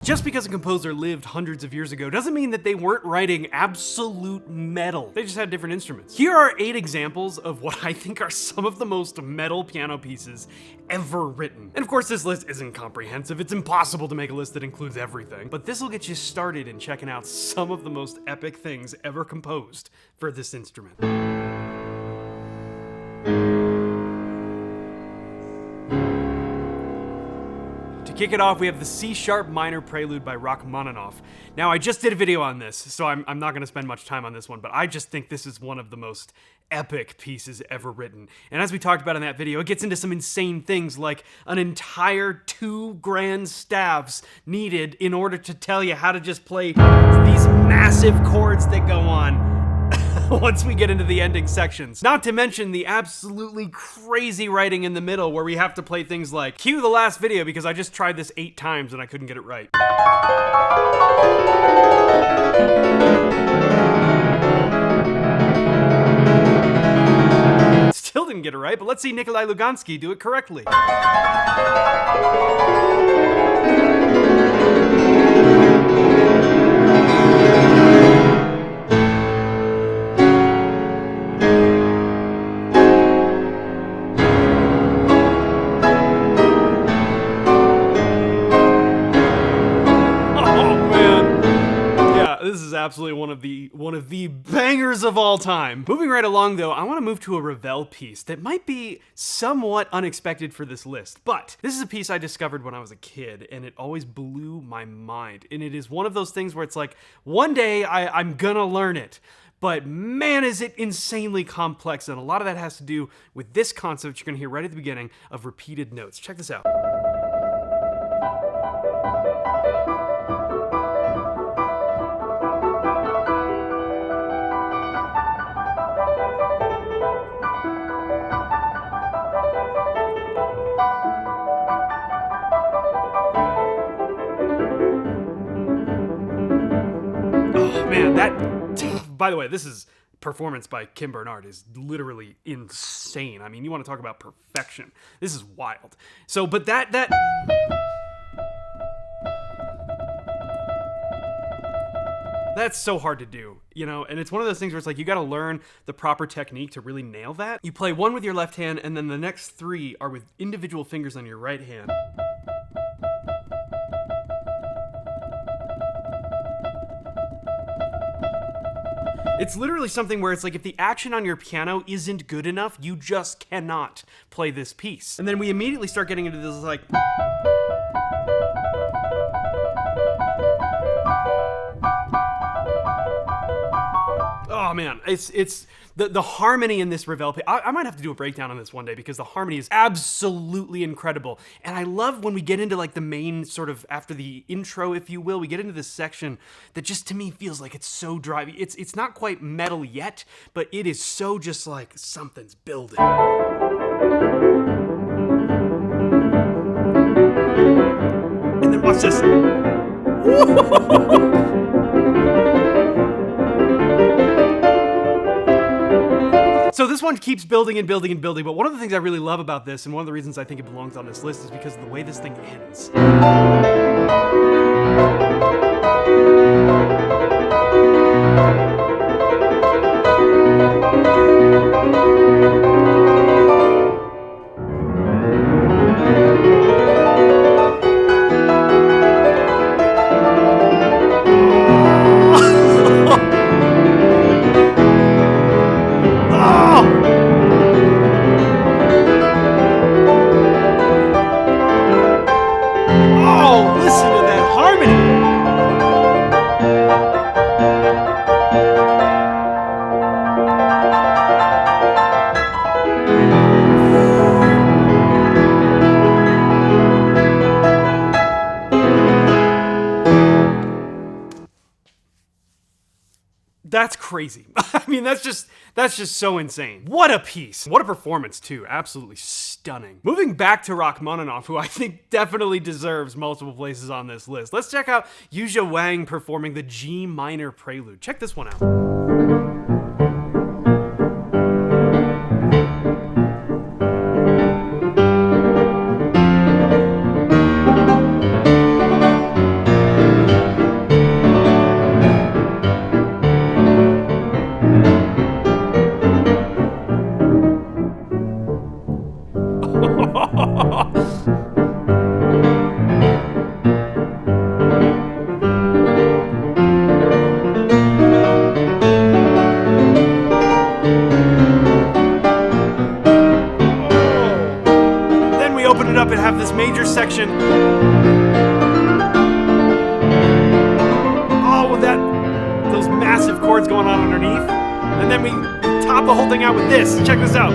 Just because a composer lived hundreds of years ago doesn't mean that they weren't writing absolute metal. They just had different instruments. Here are 8 examples of what I think are some of the most metal piano pieces ever written. And of course, this list isn't comprehensive. It's impossible to make a list that includes everything, but this will get you started in checking out some of the most epic things ever composed for this instrument. To kick it off, we have the C-sharp minor prelude by Rachmaninoff. Now, I just did a video on this, so I'm not going to spend much time on this one, but I just think this is one of the most epic pieces ever written. And as we talked about in that video, it gets into some insane things like an entire 2 grand staves needed in order to tell you how to just play these massive chords that go on once we get into the ending sections. Not to mention the absolutely crazy writing in the middle where we have to play things like, cue the last video because I just tried this 8 times and I couldn't get it right. Still didn't get it right, but let's see Nikolai Lugansky do it correctly. This is absolutely one of the bangers of all time. Moving right along though, I want to move to a Ravel piece that might be somewhat unexpected for this list, but this is a piece I discovered when I was a kid and it always blew my mind. And it is one of those things where it's like, one day I'm gonna learn it. But man, is it insanely complex, and a lot of that has to do with this concept you're gonna hear right at the beginning of repeated notes. Check this out. By the way, this is performance by Kim Bernard is literally insane. I mean, you want to talk about perfection. This is wild. So, but that's so hard to do, you know? And it's one of those things where it's like, you got to learn the proper technique to really nail that. You play one with your left hand, and then the next 3 are with individual fingers on your right hand. It's literally something where it's like, if the action on your piano isn't good enough, you just cannot play this piece. And then we immediately start getting into this like... Oh man, it's the harmony in this Ravel piece. I might have to do a breakdown on this one day because the harmony is absolutely incredible. And I love when we get into like the main sort of, after the intro, if you will, we get into this section that just to me feels like it's so drivey. It's not quite metal yet, but it is so just like something's building. And then watch this. So this one keeps building and building and building, but one of the things I really love about this, and one of the reasons I think it belongs on this list, is because of the way this thing ends. That's crazy. I mean, that's just so insane. What a piece. What a performance too. Absolutely stunning. Moving back to Rachmaninoff, who I think definitely deserves multiple places on this list. Let's check out Yuzha Wang performing the G minor prelude. Check this one out. and then we top the whole thing out with this. Check this out.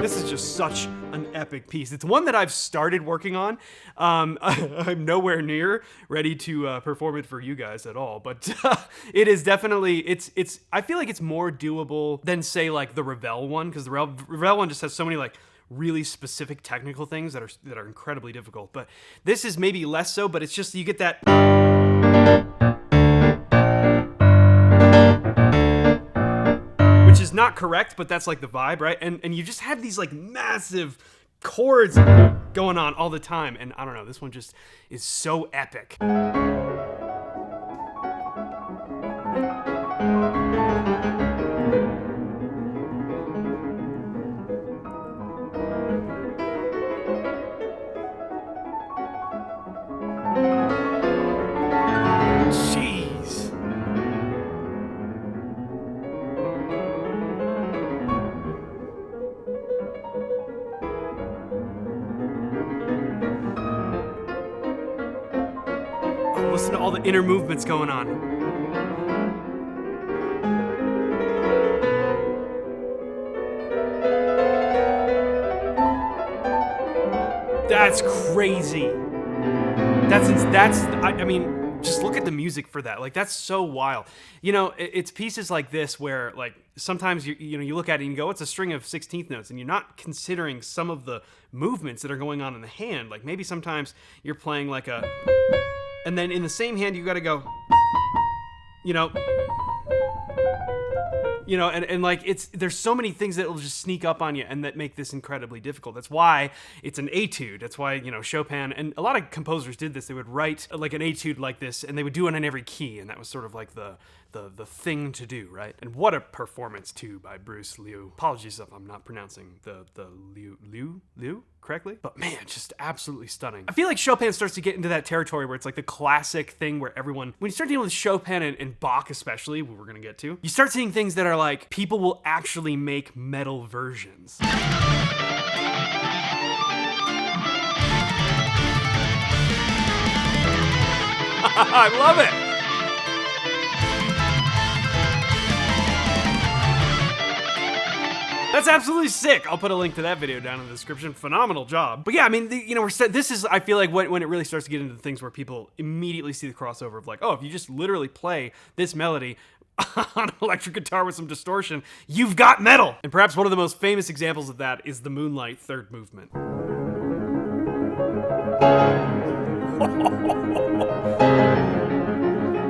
This is just such an epic piece. It's one that I've started working on. I'm nowhere near ready to perform it for you guys at all, but it is definitely, it's. I feel like it's more doable than, say, like the Ravel one, because the Ravel one just has so many like really specific technical things that are incredibly difficult. But this is maybe less so, but it's just, you get that. Which is not correct, but that's like the vibe, right? And you just have these like massive chords going on all the time. And I don't know, this one just is so epic. Listen to all the inner movements going on. That's crazy. I mean, just look at the music for that. Like, that's so wild. You know, it's pieces like this where, like, sometimes you look at it and you go, it's a string of 16th notes, and you're not considering some of the movements that are going on in the hand. Like, maybe sometimes you're playing like a, and then in the same hand you got to go, and like there's so many things that will just sneak up on you and that make this incredibly difficult. That's why it's an etude. That's why, Chopin and a lot of composers did this. They would write like an etude like this, and they would do it in every key, and that was sort of like the thing to do, right? And what a performance too by Bruce Liu. Apologies if I'm not pronouncing the Liu correctly, but man, just absolutely stunning. I feel like Chopin starts to get into that territory where it's like the classic thing where everyone, when you start dealing with Chopin and Bach especially, what we're gonna get to, you start seeing things that are like, people will actually make metal versions. I love it. That's absolutely sick. I'll put a link to that video down in the description. Phenomenal job. But yeah, I mean, this is, I feel like when it really starts to get into the things where people immediately see the crossover of like, oh, if you just literally play this melody on an electric guitar with some distortion, you've got metal. And perhaps one of the most famous examples of that is the Moonlight third movement.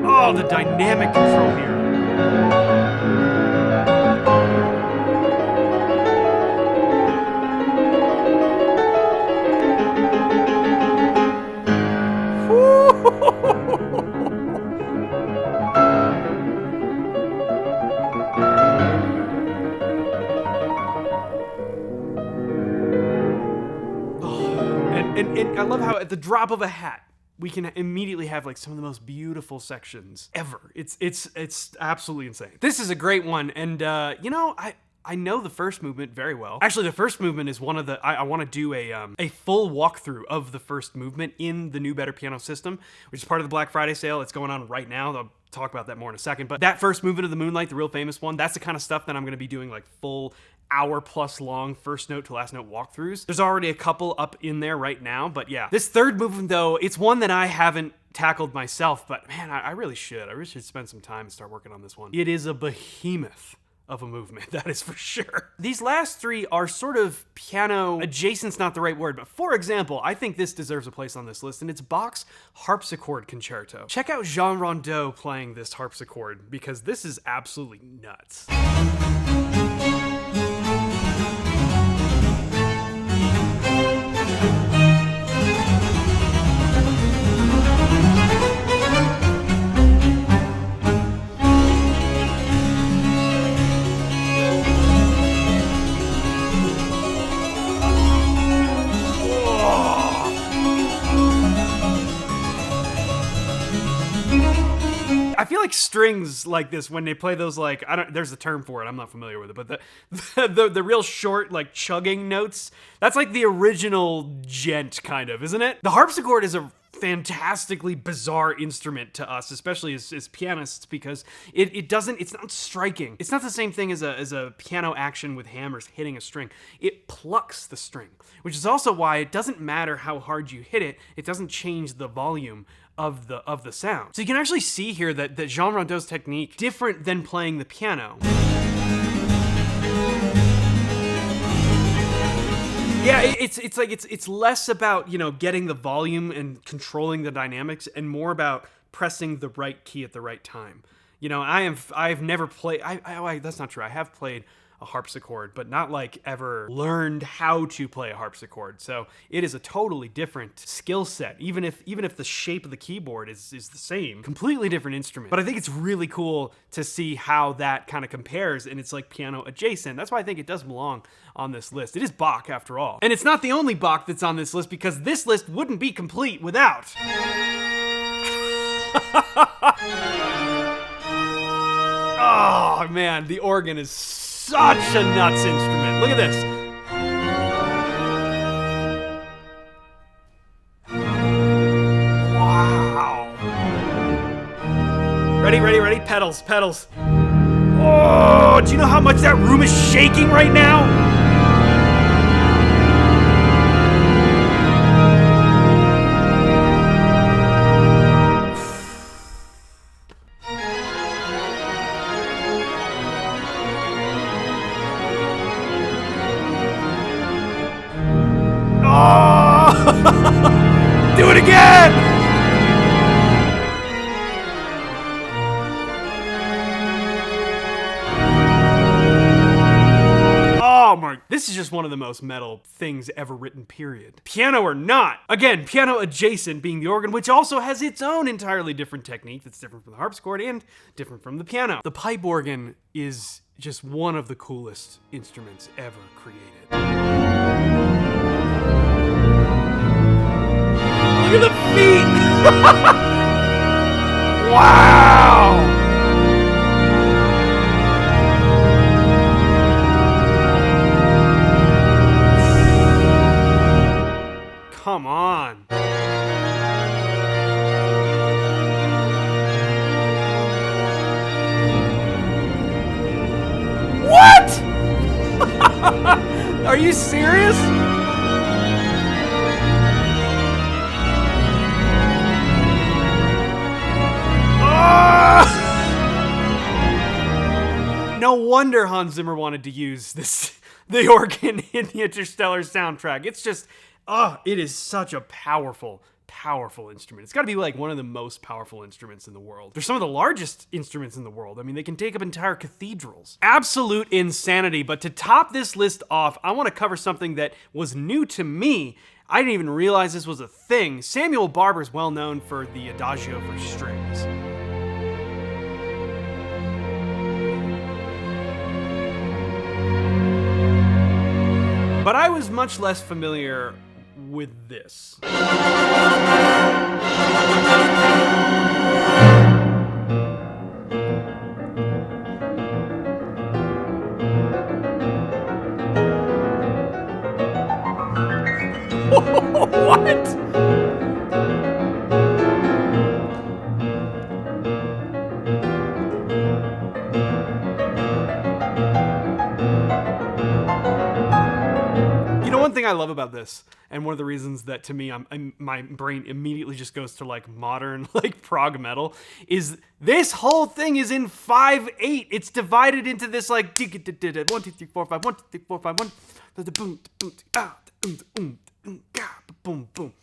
Oh, the dynamic control here. And I love how at the drop of a hat, we can immediately have like some of the most beautiful sections ever. It's absolutely insane. This is a great one, and I know the first movement very well. Actually, the first movement is one of the, I want to do a full walkthrough of the first movement in the new Better Piano system, which is part of the Black Friday sale. It's going on right now. I'll talk about that more in a second. But that first movement of the Moonlight, the real famous one, that's the kind of stuff that I'm going to be doing like full hour-plus long first note to last note walkthroughs. There's already a couple up in there right now, but yeah. This third movement, though, it's one that I haven't tackled myself, but man, I really should. I really should spend some time and start working on this one. It is a behemoth of a movement, that is for sure. These last three are sort of piano adjacent's not the right word, but for example, I think this deserves a place on this list, and it's Bach's Harpsichord Concerto. Check out Jean Rondeau playing this harpsichord, because this is absolutely nuts. I feel like like strings like this when they play those, like, there's a term for it, I'm not familiar with it, but the real short, like, chugging notes, that's like the original gent, kind of, isn't it? The harpsichord is a fantastically bizarre instrument to us, especially as pianists, because it's not striking. It's not the same thing as a piano action with hammers hitting a string. It plucks the string, which is also why it doesn't matter how hard you hit it, it doesn't change the volume of the sound. So you can actually see here that Jean Rondeau's technique, different than playing the piano. Yeah, it's less about, you know, getting the volume and controlling the dynamics, and more about pressing the right key at the right time. You know, I've never played. That's not true. I have played a harpsichord, but not like ever learned how to play a harpsichord. So it is a totally different skill set, even if the shape of the keyboard is the same. Completely different instrument. But I think it's really cool to see how that kind of compares, and it's like piano adjacent. That's why I think it does belong on this list. It is Bach, after all. And it's not the only Bach that's on this list, because this list wouldn't be complete without... Oh man, the organ is such a nuts instrument. Look at this. Wow. Ready? Pedals. Oh, do you know how much that room is shaking right now? Do it again! Oh my, this is just one of the most metal things ever written, period. Piano or not. Again, piano adjacent being the organ, which also has its own entirely different technique that's different from the harpsichord and different from the piano. The pipe organ is just one of the coolest instruments ever created. Look at the feet! Wow! Come on. What? Are you serious? No wonder Hans Zimmer wanted to use the organ in the Interstellar soundtrack. It's just, it is such a powerful instrument. It's got to be like one of the most powerful instruments in the world. They're some of the largest instruments in the world. I mean, they can take up entire cathedrals. Absolute insanity. But to top this list off, I want to cover something that was new to me. I didn't even realize this was a thing. Samuel Barber is well known for the Adagio for strings. But I was much less familiar with this. What? One thing I love about this, and one of the reasons that to me my brain immediately just goes to like modern like prog metal, is this whole thing is in 5/8. It's divided into this like 1 2 3 4 5 1 2 3 4 5 1 boom boom boom.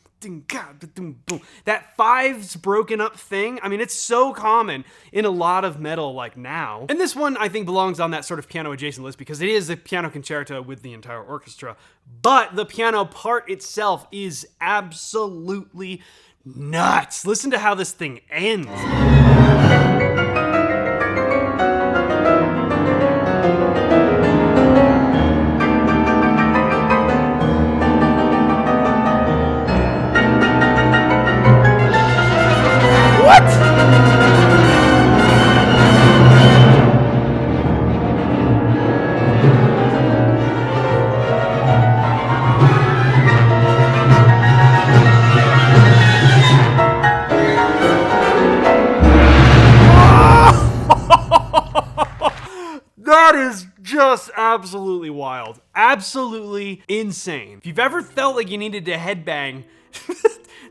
That fives broken up thing, I mean, it's so common in a lot of metal like now. And this one I think belongs on that sort of piano adjacent list because it is a piano concerto with the entire orchestra, but the piano part itself is absolutely nuts. Listen to how this thing ends. just absolutely wild. Absolutely insane. If you've ever felt like you needed to headbang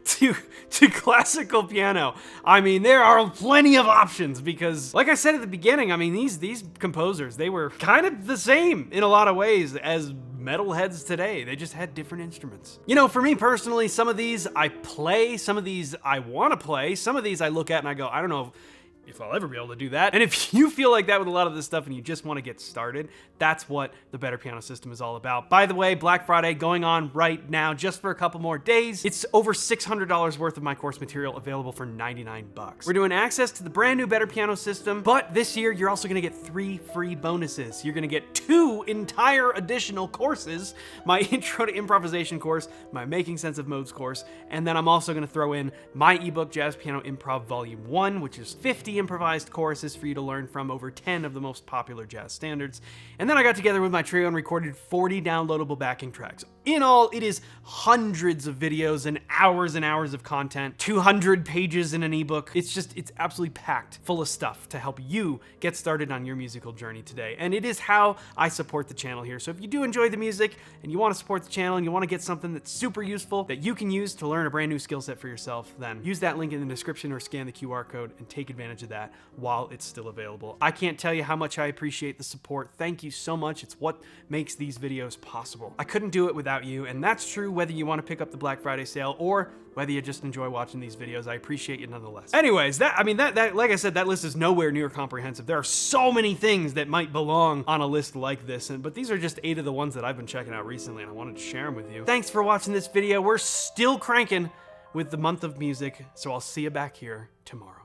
to classical piano, I mean, there are plenty of options because, like I said at the beginning, I mean, these composers, they were kind of the same in a lot of ways as metalheads today. They just had different instruments. You know, for me personally, some of these I play, some of these I want to play, some of these I look at and I go, I don't know if I'll ever be able to do that. And if you feel like that with a lot of this stuff and you just want to get started, that's what the Better Piano System is all about. By the way, Black Friday going on right now, just for a couple more days. It's over $600 worth of my course material available for 99 bucks. We're doing access to the brand new Better Piano System, but this year you're also gonna get 3 free bonuses. You're gonna get 2 entire additional courses, my Intro to Improvisation course, my Making Sense of Modes course, and then I'm also gonna throw in my ebook, Jazz Piano Improv Volume 1, which is 50 improvised courses for you to learn from over 10 of the most popular jazz standards. And then I got together with my trio and recorded 40 downloadable backing tracks. In all, it is hundreds of videos and hours of content, 200 pages in an ebook. It's absolutely packed full of stuff to help you get started on your musical journey today. And it is how I support the channel here. So if you do enjoy the music and you want to support the channel and you want to get something that's super useful that you can use to learn a brand new skill set for yourself, then use that link in the description or scan the QR code and take advantage of that while it's still available. I can't tell you how much I appreciate the support. Thank you so much. It's what makes these videos possible. I couldn't do it without you, and that's true whether you want to pick up the Black Friday sale or whether you just enjoy watching these videos. I appreciate you nonetheless. Anyways, that like I said, that list is nowhere near comprehensive. There are so many things that might belong on a list like this, but these are just 8 of the ones that I've been checking out recently, and I wanted to share them with you. Thanks for watching this video. We're still cranking with the month of music, so I'll see you back here tomorrow.